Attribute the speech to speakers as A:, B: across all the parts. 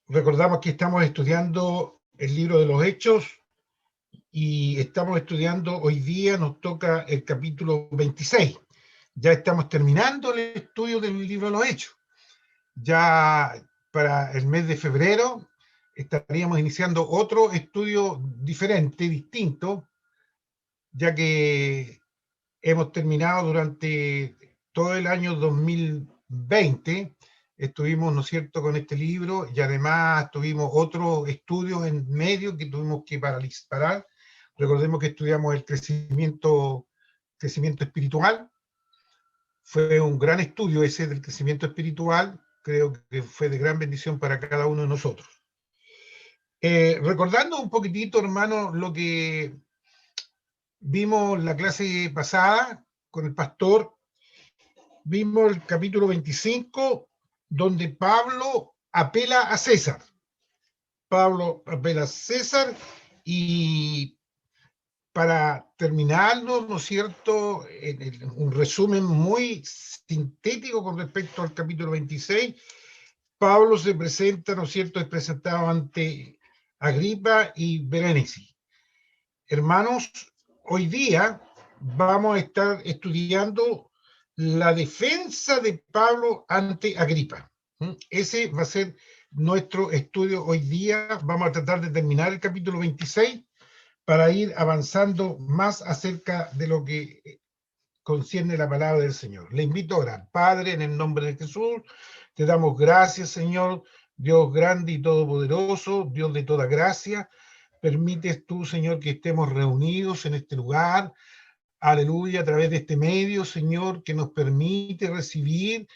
A: Recordamos que estamos estudiando el libro de los Hechos y estamos estudiando, hoy día nos toca el capítulo 26. Ya estamos terminando el estudio del libro de los Hechos. Ya para el mes de febrero estaríamos iniciando otro estudio diferente, distinto, ya que hemos terminado durante todo el año 2020, estuvimos, ¿no es cierto?, con este libro, y además tuvimos otros estudios en medio que tuvimos que parar. Recordemos que estudiamos el crecimiento espiritual. Fue un gran estudio ese del crecimiento espiritual, creo que fue de gran bendición para cada uno de nosotros. Recordando un poquitito, hermano, lo que vimos la clase pasada con el pastor, vimos el capítulo 25, donde Pablo apela a César. Pablo apela a César y para terminarlo, ¿no es cierto?, un resumen muy sintético con respecto al capítulo 26, Pablo se presenta, ¿no es cierto?, es presentado ante Agripa y Berenice. Hermanos, hoy día vamos a estar estudiando la defensa de Pablo ante Agripa. Ese va a ser nuestro estudio hoy día. Vamos a tratar de terminar el capítulo 26 para ir avanzando más acerca de lo que concierne la palabra del Señor. Le invito a orar. Padre, en el nombre de Jesús, te damos gracias, Señor, Dios grande y todopoderoso, Dios de toda gracia. Permites tú, Señor, que estemos reunidos en este lugar, aleluya, a través de este medio, Señor, que nos permite recibir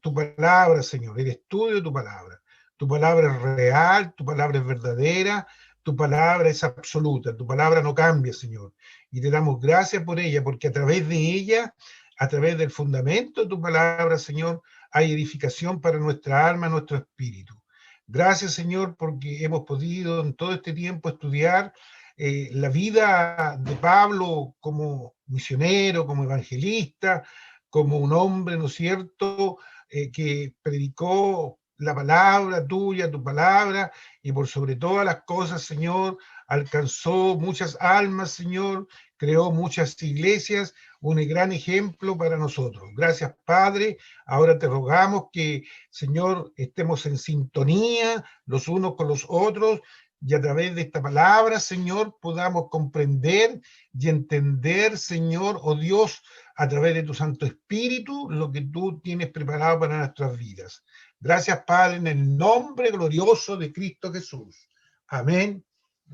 A: tu palabra, Señor, el estudio de tu palabra. Tu palabra es real, tu palabra es verdadera, tu palabra es absoluta, tu palabra no cambia, Señor. Y te damos gracias por ella, porque a través de ella, a través del fundamento de tu palabra, Señor, hay edificación para nuestra alma, nuestro espíritu. Gracias, Señor, porque hemos podido en todo este tiempo estudiar la vida de Pablo como misionero, como evangelista, como un hombre, ¿no es cierto?, que predicó la palabra tuya, tu palabra, y por sobre todas las cosas, Señor, alcanzó muchas almas, Señor, creó muchas iglesias, un gran ejemplo para nosotros. Gracias, Padre. Ahora te rogamos que, Señor, estemos en sintonía los unos con los otros, y a través de esta palabra, Señor, podamos comprender y entender, Señor, oh Dios, a través de tu Santo Espíritu, lo que tú tienes preparado para nuestras vidas. Gracias, Padre, en el nombre glorioso de Cristo Jesús. Amén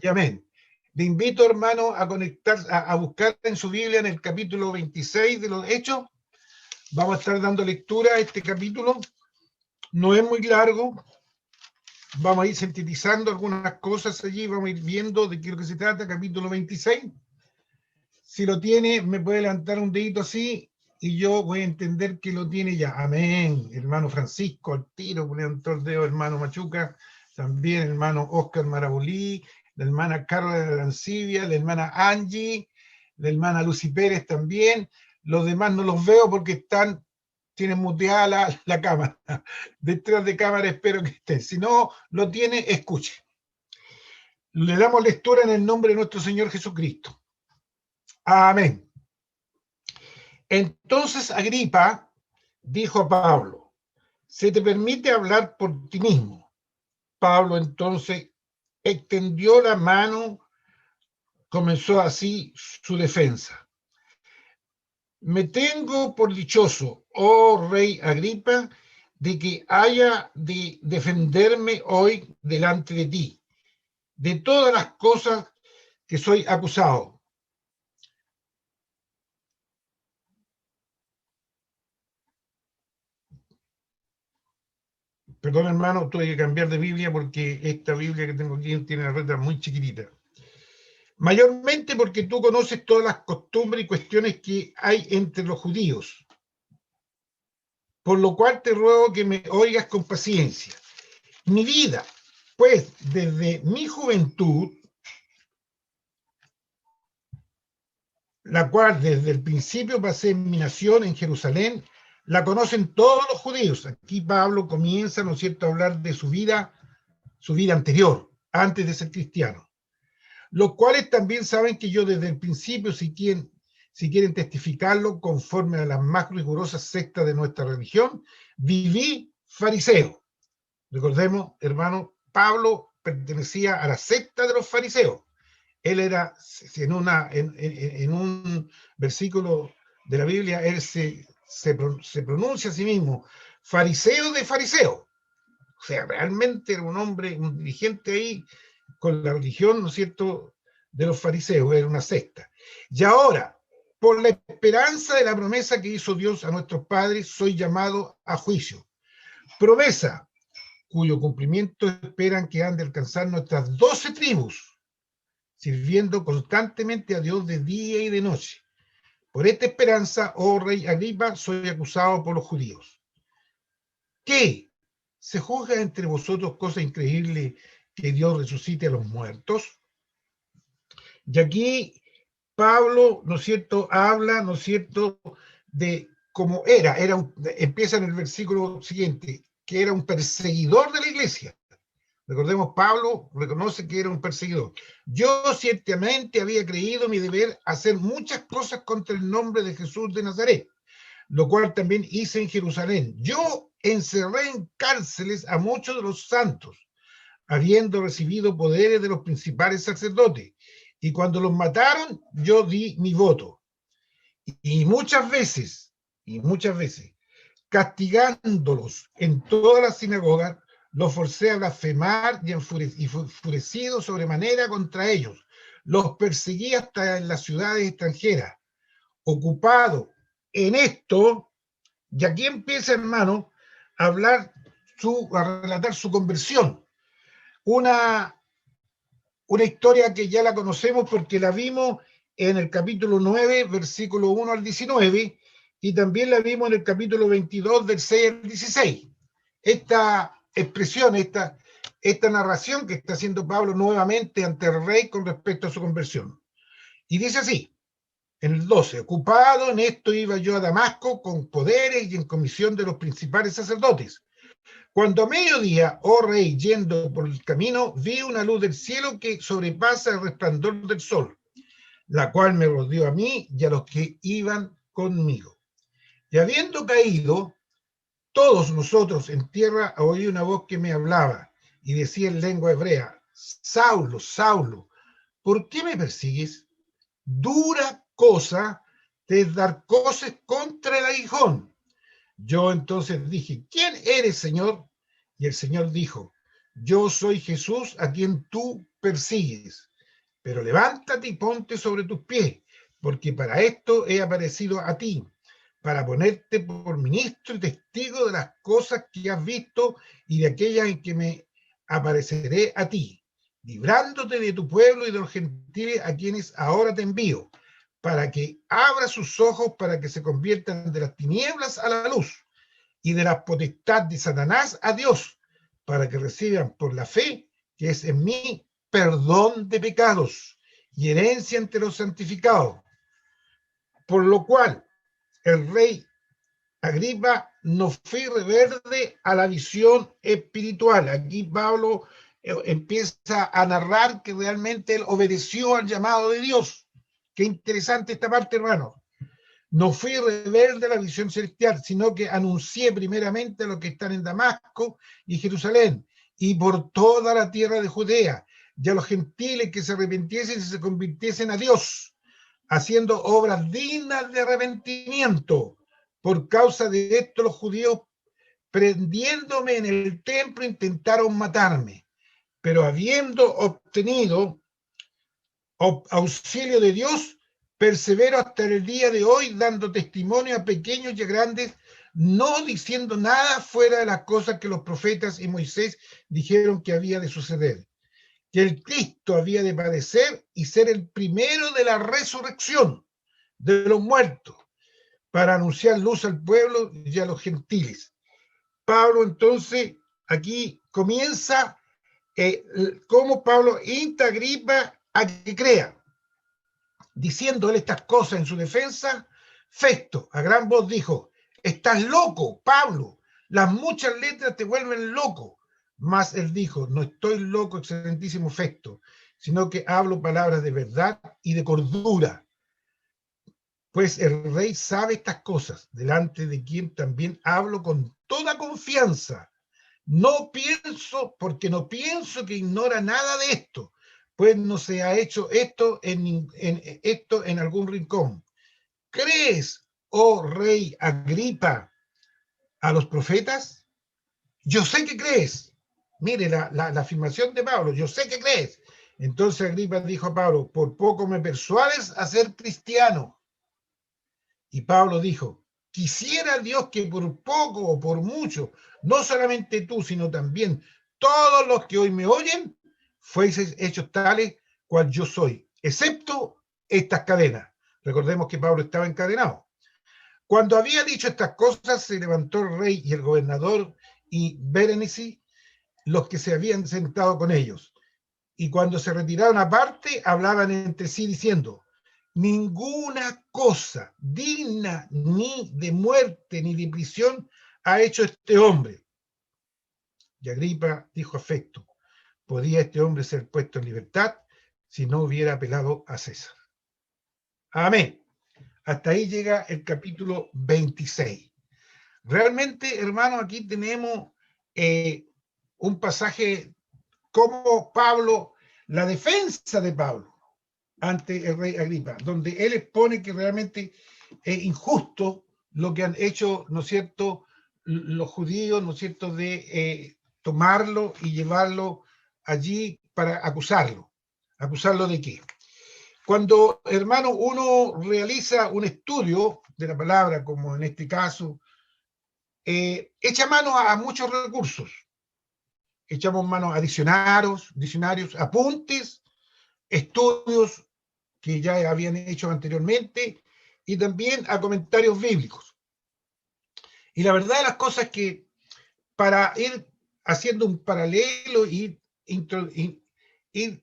A: y amén. Le invito, hermano, a conectar, a buscar en su Biblia en el capítulo 26 de los Hechos. Vamos a estar dando lectura a este capítulo. No es muy largo. Vamos a ir sintetizando algunas cosas allí, vamos a ir viendo de qué es lo que se trata, capítulo 26. Si lo tiene, me puede levantar un dedito así y yo voy a entender que lo tiene ya. Amén. Hermano Francisco, al tiro, levantó el dedo, hermano Machuca, también hermano Oscar Marabolí, la hermana Carla de la Lancibia, la hermana Angie, la hermana Lucy Pérez también. Los demás no los veo porque tienen muteada la cámara. Detrás de cámara espero que estén. Si no lo tiene, escuche. Le damos lectura en el nombre de nuestro Señor Jesucristo. Amén. Entonces Agripa dijo a Pablo: ¿se te permite hablar por ti mismo? Pablo entonces extendió la mano, comenzó así su defensa. Me tengo por dichoso, oh rey Agripa, de que haya de defenderme hoy delante de ti, de todas las cosas que soy acusado. Perdón, hermano, tuve que cambiar de Biblia porque esta Biblia que tengo aquí tiene la letra muy chiquitita. Mayormente porque tú conoces todas las costumbres y cuestiones que hay entre los judíos, por lo cual te ruego que me oigas con paciencia. Mi vida, pues, desde mi juventud, la cual desde el principio pasé en mi nación, en Jerusalén, la conocen todos los judíos. Aquí Pablo comienza, ¿no es cierto?, a hablar de su vida su vida anterior, antes de ser cristiano. Los cuales también saben que yo desde el principio, si quieren testificarlo, conforme a las más rigurosas sectas de nuestra religión, viví fariseo. Recordemos, hermano, Pablo pertenecía a la secta de los fariseos. Él era, en un versículo de la Biblia, él se pronuncia a sí mismo, fariseo de fariseo. O sea, realmente era un hombre, un dirigente ahí con la religión, ¿no es cierto?, de los fariseos, era una secta. Y ahora, por la esperanza de la promesa que hizo Dios a nuestros padres, soy llamado a juicio. Promesa cuyo cumplimiento esperan que han de alcanzar nuestras 12 tribus, sirviendo constantemente a Dios de día y de noche. Por esta esperanza, oh rey Agripa, soy acusado por los judíos. ¿Qué? ¿Se juzga entre vosotros cosa increíble que Dios resucite a los muertos? Y aquí Pablo, ¿no es cierto?, habla, ¿no es cierto?, de cómo empieza en el versículo siguiente, que era un perseguidor de la iglesia. Recordemos, Pablo reconoce que era un perseguidor. Yo ciertamente había creído mi deber hacer muchas cosas contra el nombre de Jesús de Nazaret, lo cual también hice en Jerusalén. Yo encerré en cárceles a muchos de los santos, habiendo recibido poderes de los principales sacerdotes. Y cuando los mataron, yo di mi voto. Y muchas veces, castigándolos en todas las sinagogas, los forcé a blasfemar y enfurecido sobremanera contra ellos. Los perseguí hasta en las ciudades extranjeras. Ocupado en esto, y aquí empieza, hermano, a relatar su conversión. Una historia que ya la conocemos porque la vimos en el capítulo 9, versículo 1 al 19, y también la vimos en el capítulo 22, del 6 al 16. Esta expresión, esta narración que está haciendo Pablo nuevamente ante el rey con respecto a su conversión. Y dice así, en el 12, ocupado en esto iba yo a Damasco con poderes y en comisión de los principales sacerdotes. Cuando a mediodía, oh rey, yendo por el camino, vi una luz del cielo que sobrepasa el resplandor del sol, la cual me rodeó a mí y a los que iban conmigo. Y habiendo caído, todos nosotros en tierra, oí una voz que me hablaba y decía en lengua hebrea, Saulo, Saulo, ¿por qué me persigues? Dura cosa te es dar coces contra el aguijón. Yo entonces dije, ¿quién eres, Señor? Y el Señor dijo, yo soy Jesús a quien tú persigues, pero levántate y ponte sobre tus pies, porque para esto he aparecido a ti, para ponerte por ministro y testigo de las cosas que has visto y de aquellas en que me apareceré a ti, librándote de tu pueblo y de los gentiles a quienes ahora te envío, para que abra sus ojos para que se conviertan de las tinieblas a la luz y de la potestad de Satanás a Dios, para que reciban por la fe que es en mí perdón de pecados y herencia entre los santificados. Por lo cual el rey Agripa no fue reverde a la visión espiritual. Aquí Pablo empieza a narrar que realmente él obedeció al llamado de Dios. Qué interesante esta parte, hermano. No fui rebelde a la visión celestial, sino que anuncié primeramente a los que están en Damasco y Jerusalén, y por toda la tierra de Judea, y a los gentiles que se arrepintiesen y se convirtiesen a Dios, haciendo obras dignas de arrepentimiento. Por causa de esto, los judíos, prendiéndome en el templo, intentaron matarme, pero habiendo obtenido auxilio de Dios, persevero hasta el día de hoy, dando testimonio a pequeños y a grandes, no diciendo nada fuera de las cosas que los profetas y Moisés dijeron que había de suceder, que el Cristo había de padecer y ser el primero de la resurrección de los muertos, para anunciar luz al pueblo y a los gentiles. Pablo entonces aquí comienza cómo Pablo insta a Agripa a que crea. Diciéndole estas cosas en su defensa, Festo a gran voz dijo, estás loco, Pablo, las muchas letras te vuelven loco. Mas él dijo, no estoy loco, excelentísimo Festo, sino que hablo palabras de verdad y de cordura. Pues el rey sabe estas cosas, delante de quien también hablo con toda confianza. Porque no pienso que ignora nada de esto, pues no se ha hecho esto en algún rincón. ¿Crees, oh rey Agripa, a los profetas? Yo sé que crees. Mire la afirmación de Pablo, yo sé que crees. Entonces Agripa dijo a Pablo, por poco me persuades a ser cristiano. Y Pablo dijo, quisiera Dios que por poco o por mucho, no solamente tú, sino también todos los que hoy me oyen, fueseis hechos tales cual yo soy, excepto estas cadenas. Recordemos que Pablo estaba encadenado. Cuando había dicho estas cosas, se levantó el rey y el gobernador y Berenice, los que se habían sentado con ellos. Y cuando se retiraron aparte, hablaban entre sí diciendo, ninguna cosa digna ni de muerte ni de prisión ha hecho este hombre. Y Agripa dijo a Festo, ¿podía este hombre ser puesto en libertad si no hubiera apelado a César? Amén. Hasta ahí llega el capítulo 26. Realmente, hermano, aquí tenemos un pasaje como Pablo, la defensa de Pablo ante el rey Agripa, donde él expone que realmente es injusto lo que han hecho, ¿no es cierto?, los judíos, ¿no es cierto?, de tomarlo y llevarlo allí para acusarlo. ¿Acusarlo de qué? Cuando, hermano, uno realiza un estudio de la palabra, como en este caso, echa mano a muchos recursos. Echamos mano a diccionarios, apuntes, estudios que ya habían hecho anteriormente y también a comentarios bíblicos. Y la verdad de las cosas es que para ir haciendo un paralelo y ir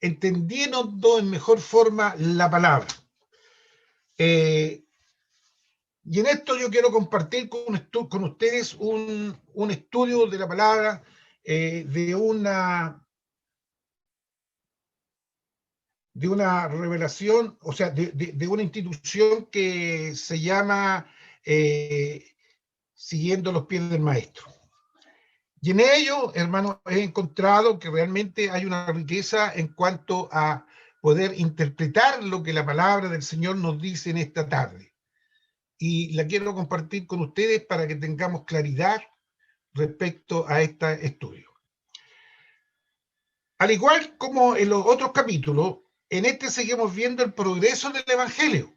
A: entendiendo en mejor forma la palabra. Y en esto yo quiero compartir con ustedes un estudio de la palabra de una revelación, o sea, de una institución que se llama Siguiendo los Pies del Maestro. Y en ello, hermano, he encontrado que realmente hay una riqueza en cuanto a poder interpretar lo que la palabra del Señor nos dice en esta tarde. Y la quiero compartir con ustedes para que tengamos claridad respecto a este estudio. Al igual como en los otros capítulos, en este seguimos viendo el progreso del Evangelio.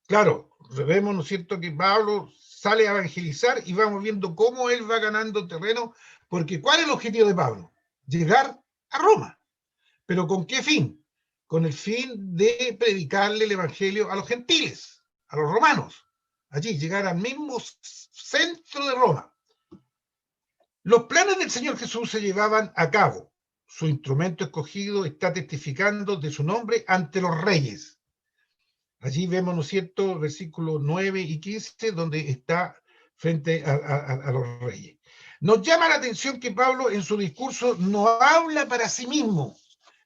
A: Claro, vemos, ¿no es cierto?, que Pablo sale a evangelizar y vamos viendo cómo él va ganando terreno, porque ¿cuál es el objetivo de Pablo? Llegar a Roma. ¿Pero con qué fin? Con el fin de predicarle el Evangelio a los gentiles, a los romanos. Allí, llegar al mismo centro de Roma. Los planes del Señor Jesús se llevaban a cabo. Su instrumento escogido está testificando de su nombre ante los reyes. Allí vemos, ¿no es cierto?, versículos 9 y 15, donde está frente a los reyes. Nos llama la atención que Pablo en su discurso no habla para sí mismo.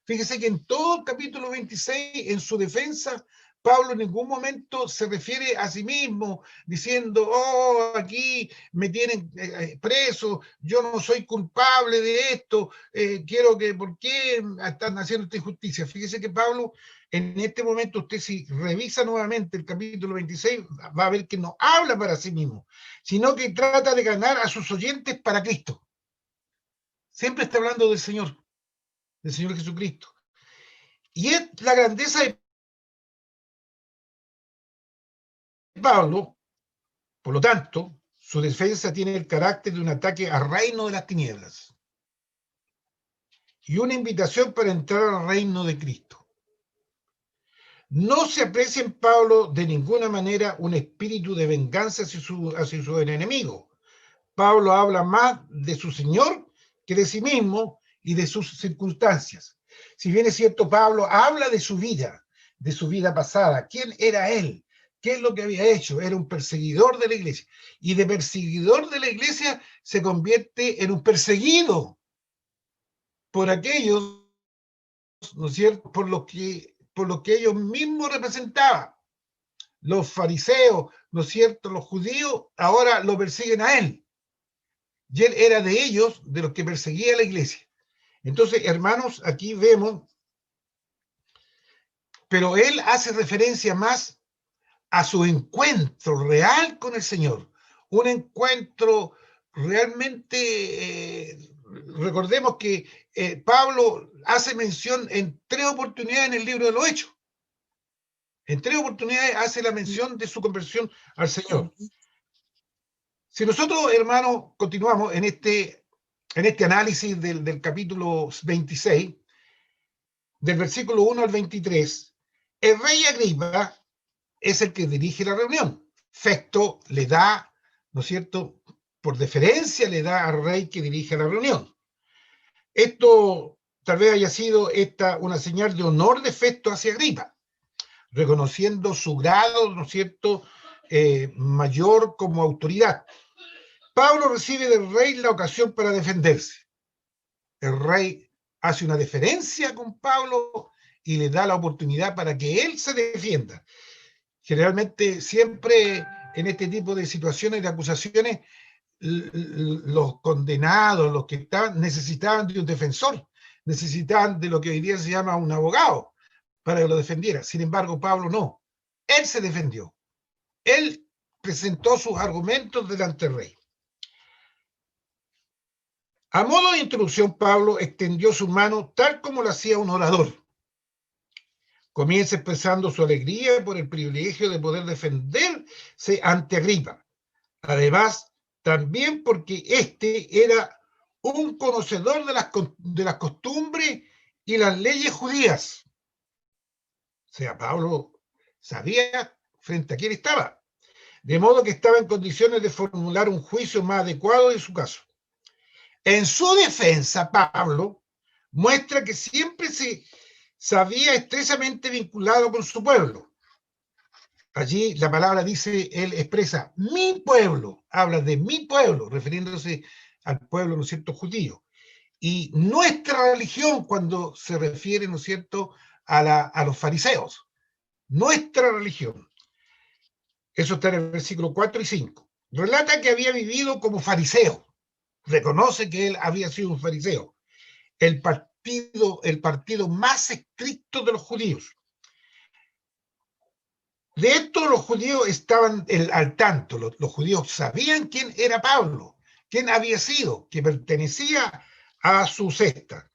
A: Fíjese que en todo el capítulo 26, en su defensa, Pablo en ningún momento se refiere a sí mismo, diciendo, oh, aquí me tienen preso, yo no soy culpable de esto, quiero que, ¿por qué están haciendo esta injusticia? Fíjese que Pablo, en este momento, usted si revisa nuevamente el capítulo 26, va a ver que no habla para sí mismo, sino que trata de ganar a sus oyentes para Cristo. Siempre está hablando del Señor Jesucristo. Y es la grandeza de Pablo, por lo tanto, su defensa tiene el carácter de un ataque al reino de las tinieblas y una invitación para entrar al reino de Cristo. No se aprecia en Pablo de ninguna manera un espíritu de venganza hacia su enemigo. Pablo habla más de su Señor que de sí mismo y de sus circunstancias. Si bien es cierto, Pablo habla de su vida pasada. ¿Quién era él? ¿Qué es lo que había hecho? Era un perseguidor de la iglesia. Y de perseguidor de la iglesia se convierte en un perseguido por aquellos, ¿no es cierto?, por lo que ellos mismos representaban. Los fariseos, ¿no es cierto?, los judíos, ahora lo persiguen a él. Y él era de ellos, de los que perseguía a la iglesia. Entonces, hermanos, aquí vemos, pero él hace referencia más a su encuentro real con el Señor. Un encuentro realmente, recordemos que Pablo hace mención en 3 oportunidades en el libro de los Hechos. En 3 oportunidades hace la mención de su conversión al Señor. Si nosotros, hermanos, continuamos en este análisis del capítulo 26, del versículo 1 al 23, el rey Agripa es el que dirige la reunión. Festo le da, ¿no es cierto?, por deferencia le da al rey que dirige la reunión. Esto tal vez haya sido una señal de honor de Festo hacia Agripa, reconociendo su grado, ¿no es cierto?, mayor como autoridad. Pablo recibe del rey la ocasión para defenderse. El rey hace una deferencia con Pablo y le da la oportunidad para que él se defienda. Generalmente, siempre en este tipo de situaciones de acusaciones, los condenados, los que estaban, necesitaban de un defensor, necesitaban de lo que hoy día se llama un abogado para que lo defendiera. Sin embargo, Pablo no. Él se defendió. Él presentó sus argumentos delante del rey. A modo de introducción, Pablo extendió su mano tal como lo hacía un orador. Comienza expresando su alegría por el privilegio de poder defenderse ante Agripa. Además, también porque este era un conocedor de las costumbres y las leyes judías. O sea, Pablo sabía frente a quién estaba, de modo que estaba en condiciones de formular un juicio más adecuado de su caso. En su defensa, Pablo muestra que siempre se sabía estrechamente vinculado con su pueblo. Allí la palabra dice, él expresa mi pueblo, habla de mi pueblo, refiriéndose al pueblo, ¿no es cierto?, judío. Y nuestra religión, cuando se refiere, ¿no es cierto?, a los fariseos. Nuestra religión. Eso está en el versículo 4 y 5. Relata que había vivido como fariseo. Reconoce que él había sido un fariseo. El partido más estricto de los judíos. De esto los judíos estaban al tanto, los judíos sabían quién era Pablo, quién había sido, que pertenecía a su secta.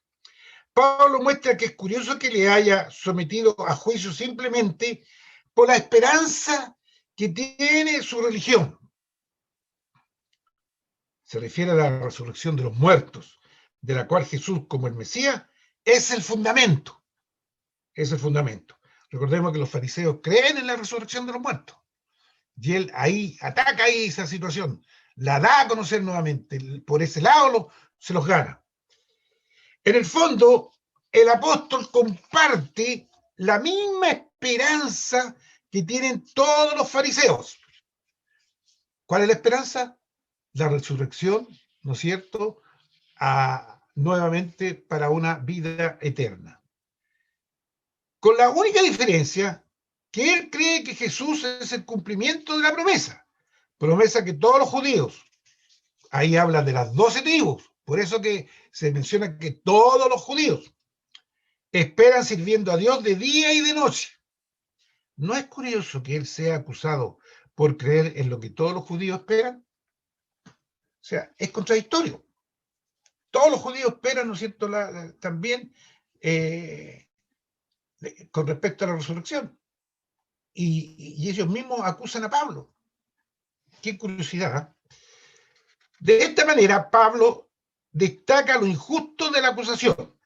A: Pablo muestra que es curioso que le haya sometido a juicio simplemente por la esperanza que tiene su religión. Se refiere a la resurrección de los muertos, de la cual Jesús, como el Mesías, es el fundamento. Es el fundamento. Recordemos que los fariseos creen en la resurrección de los muertos. Y él ahí ataca ahí esa situación, la da a conocer nuevamente. Por ese lado se los gana. En el fondo, el apóstol comparte la misma esperanza que tienen todos los fariseos. ¿Cuál es la esperanza? La resurrección, ¿no es cierto?, nuevamente para una vida eterna. Con la única diferencia que él cree que Jesús es el cumplimiento de la promesa que todos los judíos, ahí habla de las 12 tribus, por eso que se menciona que todos los judíos esperan sirviendo a Dios de día y de noche. ¿No es curioso que él sea acusado por creer en lo que todos los judíos esperan? O sea, es contradictorio. Todos los judíos esperan, ¿no es cierto?, también con respecto a la resurrección. Y ellos mismos acusan a Pablo. Qué curiosidad. De esta manera, Pablo destaca lo injusto de la acusación.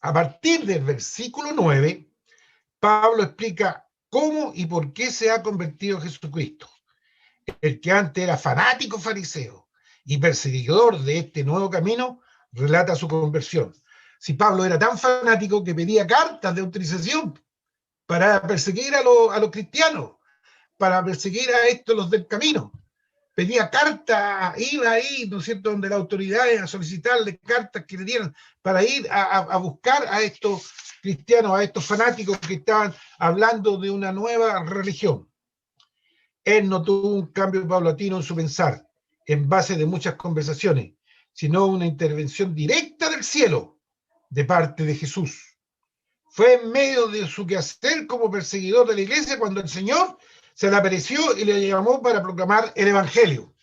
A: A partir del versículo 9, Pablo explica cómo y por qué se ha convertido en Jesucristo. El que antes era fanático fariseo y perseguidor de este nuevo camino, relata su conversión. Si Pablo era tan fanático que pedía cartas de autorización para perseguir a los cristianos, para perseguir a estos los del camino. pedía cartas, iba ahí, ¿no es cierto?, donde las autoridades a solicitarle cartas que le dieran para ir a buscar a estos cristianos, a estos fanáticos que estaban hablando de una nueva religión. Él no tuvo un cambio paulatino en su pensar, en base de muchas conversaciones, sino una intervención directa del cielo, de parte de Jesús. Fue en medio de su quehacer como perseguidor de la iglesia cuando el Señor se le apareció y le llamó para proclamar el Evangelio.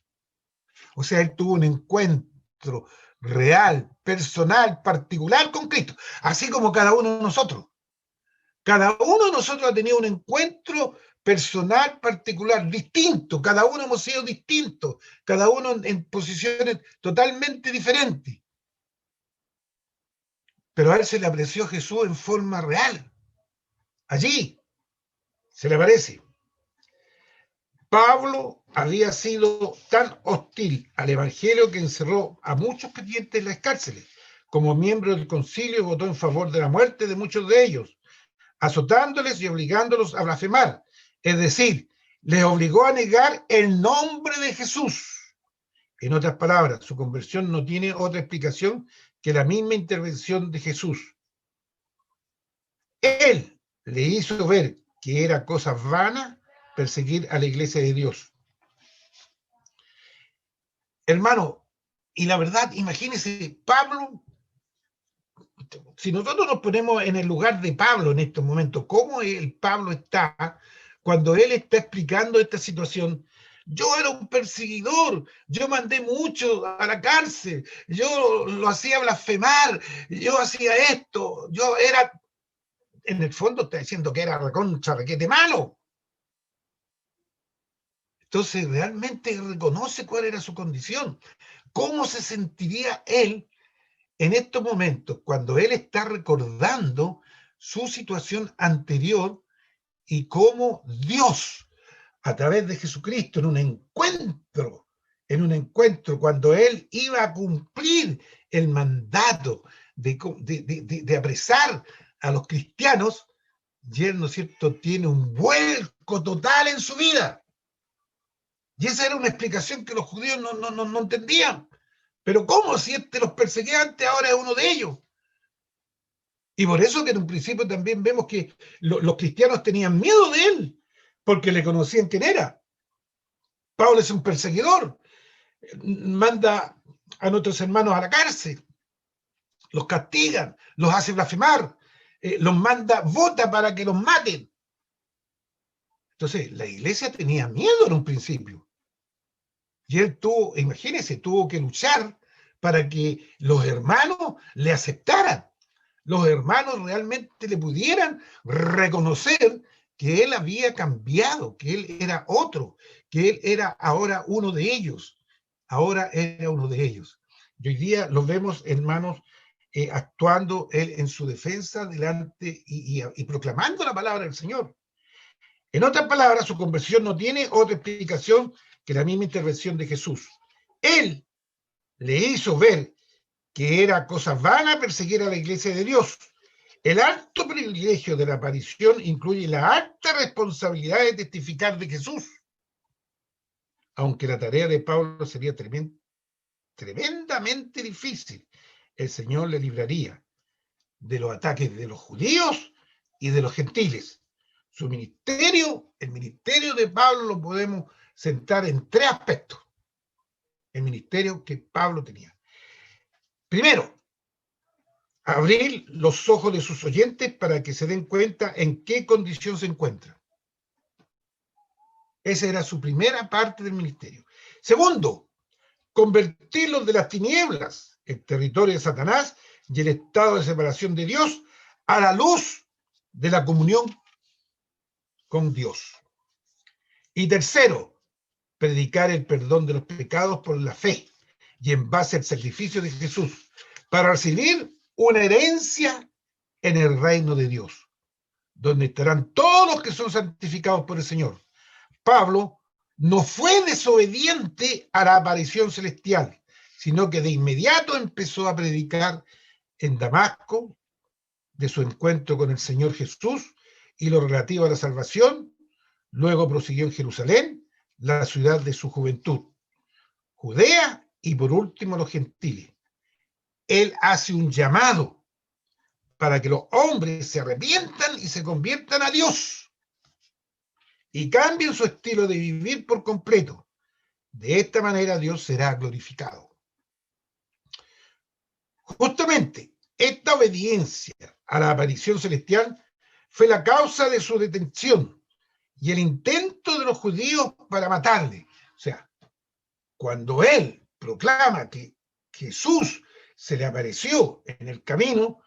A: O sea, él tuvo un encuentro real, personal, particular con Cristo, así como cada uno de nosotros. Cada uno de nosotros ha tenido un encuentro personal, particular, distinto. Cada uno hemos sido distintos, cada uno en posiciones totalmente diferentes. Pero a él se le apareció Jesús en forma real. Allí se le aparece. Pablo había sido tan hostil al evangelio que encerró a muchos creyentes en las cárceles. Como miembro del concilio, votó en favor de la muerte de muchos de ellos, azotándoles y obligándolos a blasfemar. Es decir, les obligó a negar el nombre de Jesús. En otras palabras, su conversión no tiene otra explicación que la misma intervención de Jesús. Él le hizo ver que era cosa vana perseguir a la iglesia de Dios. Hermano, y la verdad, imagínense, Pablo, si nosotros nos ponemos en el lugar de Pablo en estos momentos, ¿cómo el Pablo está cuando él está explicando esta situación? Yo era un perseguidor, yo mandé mucho a la cárcel, yo lo hacía blasfemar, yo hacía esto, yo era, en el fondo está diciendo que era recontra requete malo. Entonces realmente reconoce cuál era su condición. ¿Cómo se sentiría él en estos momentos cuando él está recordando su situación anterior y cómo Dios, a través de Jesucristo, en un encuentro, cuando él iba a cumplir el mandato de apresar a los cristianos, y él, ¿no es cierto?, tiene un vuelco total en su vida. Y esa era una explicación que los judíos no entendían. Pero ¿cómo si los perseguía antes, ahora es uno de ellos? Y por eso que en un principio también vemos que los cristianos tenían miedo de él, porque le conocían quién era. Pablo es un perseguidor, manda a nuestros hermanos a la cárcel, los castigan, los hace blasfemar, los manda, vota para que los maten. Entonces, la iglesia tenía miedo en un principio. Y él tuvo, imagínense, tuvo que luchar para que los hermanos le aceptaran. Los hermanos realmente le pudieran reconocer que él había cambiado, que él era otro, que él era ahora uno de ellos. Ahora era uno de ellos. Y hoy día lo vemos, hermanos, actuando él en su defensa delante y proclamando la palabra del Señor. En otras palabras, su conversión no tiene otra explicación que la misma intervención de Jesús. Él le hizo ver que era cosa vana perseguir a la iglesia de Dios. El alto privilegio de la aparición incluye la alta responsabilidad de testificar de Jesús. Aunque la tarea de Pablo sería tremendamente difícil, el Señor le libraría de los ataques de los judíos y de los gentiles. Su ministerio, el ministerio de Pablo, lo podemos sentar en tres aspectos. El ministerio que Pablo tenía. Primero, abrir los ojos de sus oyentes para que se den cuenta en qué condición se encuentra. Esa era su primera parte del ministerio. Segundo, convertirlos de las tinieblas, el territorio de Satanás y el estado de separación de Dios, a la luz de la comunión con Dios. Y tercero, predicar el perdón de los pecados por la fe y en base al sacrificio de Jesús, para recibir una herencia en el reino de Dios, donde estarán todos los que son santificados por el Señor. Pablo no fue desobediente a la aparición celestial, sino que de inmediato empezó a predicar en Damasco de su encuentro con el Señor Jesús y lo relativo a la salvación. Luego prosiguió en Jerusalén, la ciudad de su juventud. Judea y por último los gentiles. Él hace un llamado para que los hombres se arrepientan y se conviertan a Dios y cambien su estilo de vivir por completo. De esta manera Dios será glorificado. Justamente esta obediencia a la aparición celestial fue la causa de su detención y el intento de los judíos para matarle. O sea, cuando él proclama que Jesús se le apareció en el camino,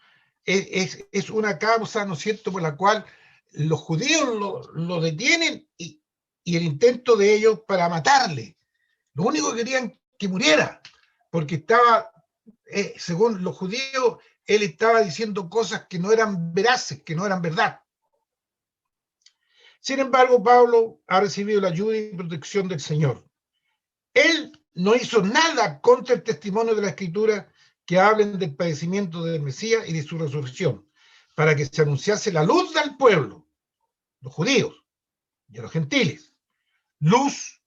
A: es una causa, ¿no es cierto?, por la cual los judíos lo detienen y el intento de ellos para matarle. Lo único que querían que muriera, porque estaba, según los judíos, él estaba diciendo cosas que no eran veraces, que no eran verdad. Sin embargo, Pablo ha recibido la ayuda y protección del Señor. Él no hizo nada contra el testimonio de la Escritura que hablen del padecimiento del Mesías y de su resurrección, para que se anunciase la luz al pueblo, los judíos y a los gentiles. Luz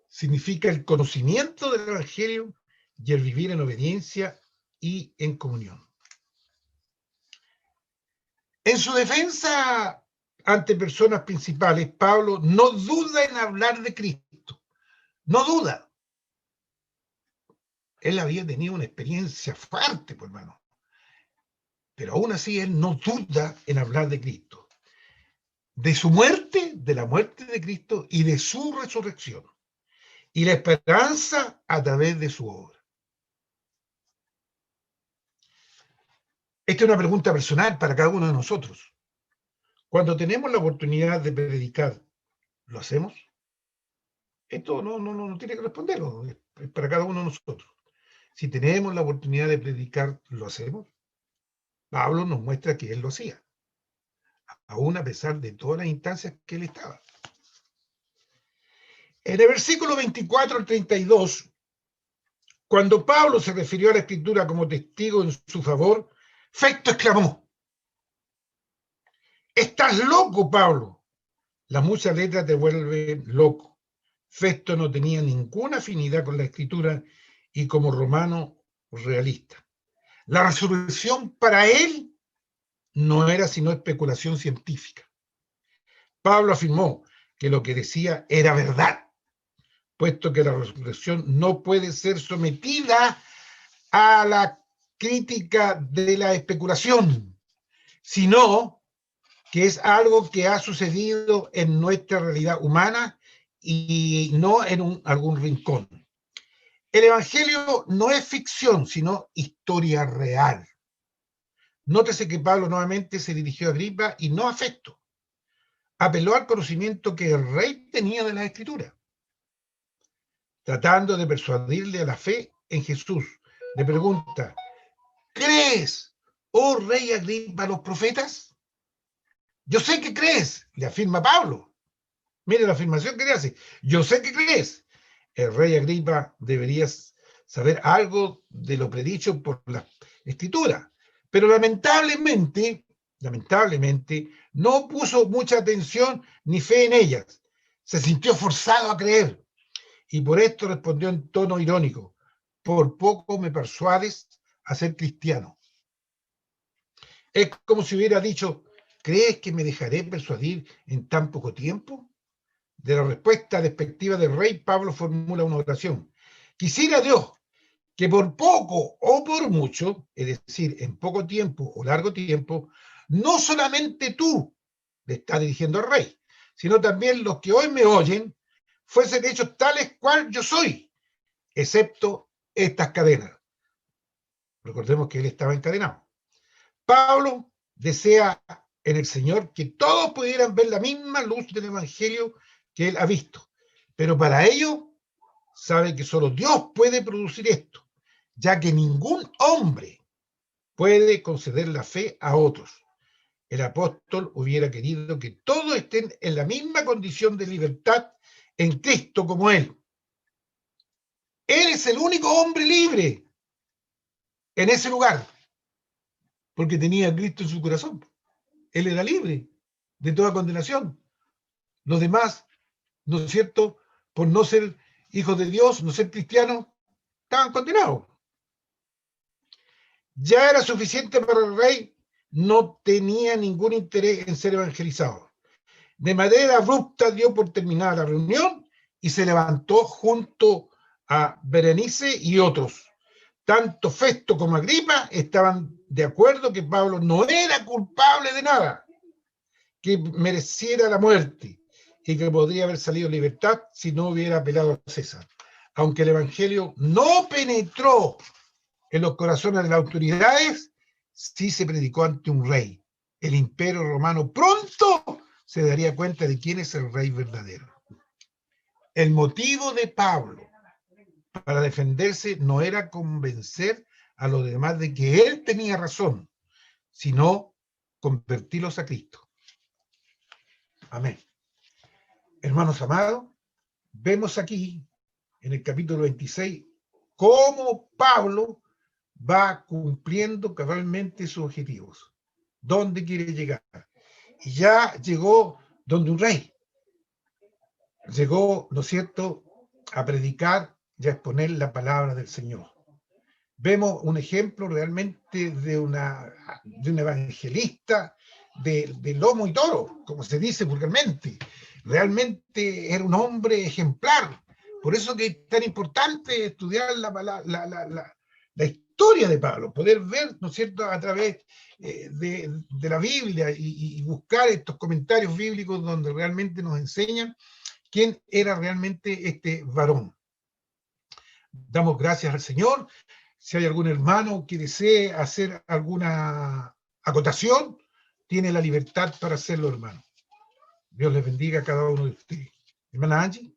A: significa el conocimiento del Evangelio y el vivir en obediencia y en comunión. En su defensa ante personas principales, Pablo no duda en hablar de Cristo. No duda. Él había tenido una experiencia fuerte, pues, hermano. Pero aún así él no duda en hablar de Cristo. De su muerte, de la muerte de Cristo y de su resurrección. Y la esperanza a través de su obra. Esta es una pregunta personal para cada uno de nosotros. Cuando tenemos la oportunidad de predicar, ¿lo hacemos? Esto no tiene que responderlo, es para cada uno de nosotros. Si tenemos la oportunidad de predicar, ¿lo hacemos? Pablo nos muestra que él lo hacía, aún a pesar de todas las instancias que él estaba. En el versículo 24 al 32, cuando Pablo se refirió a la Escritura como testigo en su favor, Festo exclamó: «¡Estás loco, Pablo!». Las muchas letras te vuelven loco. Festo no tenía ninguna afinidad con la Escritura y como romano realista. La resurrección para él no era sino especulación científica. Pablo afirmó que lo que decía era verdad, puesto que la resurrección no puede ser sometida a la crítica de la especulación, sino que es algo que ha sucedido en nuestra realidad humana y no en algún rincón. El Evangelio no es ficción, sino historia real. Nótese que Pablo nuevamente se dirigió a Agripa y no a Festo. Apeló al conocimiento que el rey tenía de la Escritura, tratando de persuadirle a la fe en Jesús. Le pregunta: ¿crees, oh rey Agripa, los profetas? Yo sé que crees, le afirma Pablo. Mire la afirmación que le hace. Yo sé que crees. El rey Agripa debería saber algo de lo predicho por la Escritura, pero lamentablemente, no puso mucha atención ni fe en ellas. Se sintió forzado a creer y por esto respondió en tono irónico: «Por poco me persuades a ser cristiano». Es como si hubiera dicho: «¿Crees que me dejaré persuadir en tan poco tiempo?». De la respuesta despectiva del rey, Pablo formula una oración: «Quisiera Dios que por poco o por mucho, es decir, en poco tiempo o largo tiempo, no solamente tú», le está dirigiendo al rey, «sino también los que hoy me oyen, fuesen hechos tales cual yo soy, excepto estas cadenas». Recordemos que él estaba encadenado. Pablo desea en el Señor que todos pudieran ver la misma luz del Evangelio que él ha visto, pero para ello sabe que solo Dios puede producir esto, ya que ningún hombre puede conceder la fe a otros. El apóstol hubiera querido que todos estén en la misma condición de libertad en Cristo como él. Él es el único hombre libre en ese lugar, porque tenía a Cristo en su corazón. Él era libre de toda condenación. Los demás, ¿no es cierto?, por no ser hijos de Dios, no ser cristianos, estaban condenados. Ya era suficiente para el rey, no tenía ningún interés en ser evangelizado. De manera abrupta dio por terminada la reunión y se levantó junto a Berenice y otros. Tanto Festo como Agripa estaban de acuerdo que Pablo no era culpable de nada, que mereciera la muerte y que podría haber salido en libertad si no hubiera apelado a César. Aunque el evangelio no penetró en los corazones de las autoridades, sí se predicó ante un rey. El imperio romano pronto se daría cuenta de quién es el rey verdadero. El motivo de Pablo para defenderse no era convencer a los demás de que él tenía razón, sino convertirlos a Cristo. Amén. Hermanos amados, vemos aquí en el capítulo 26 cómo Pablo va cumpliendo cabalmente sus objetivos. ¿Dónde quiere llegar? Y ya llegó donde un rey. Llegó, ¿no es cierto?, a predicar y a exponer la palabra del Señor. Vemos un ejemplo realmente de un evangelista de lomo y toro, como se dice vulgarmente. Realmente era un hombre ejemplar. Por eso que es tan importante estudiar la historia de Pablo, poder ver, ¿no es cierto?, a través de la Biblia y buscar estos comentarios bíblicos donde realmente nos enseñan quién era realmente este varón. Damos gracias al Señor. Si hay algún hermano que desee hacer alguna acotación, tiene la libertad para hacerlo, hermano. Dios les bendiga a cada uno de ustedes. Hermana Angie.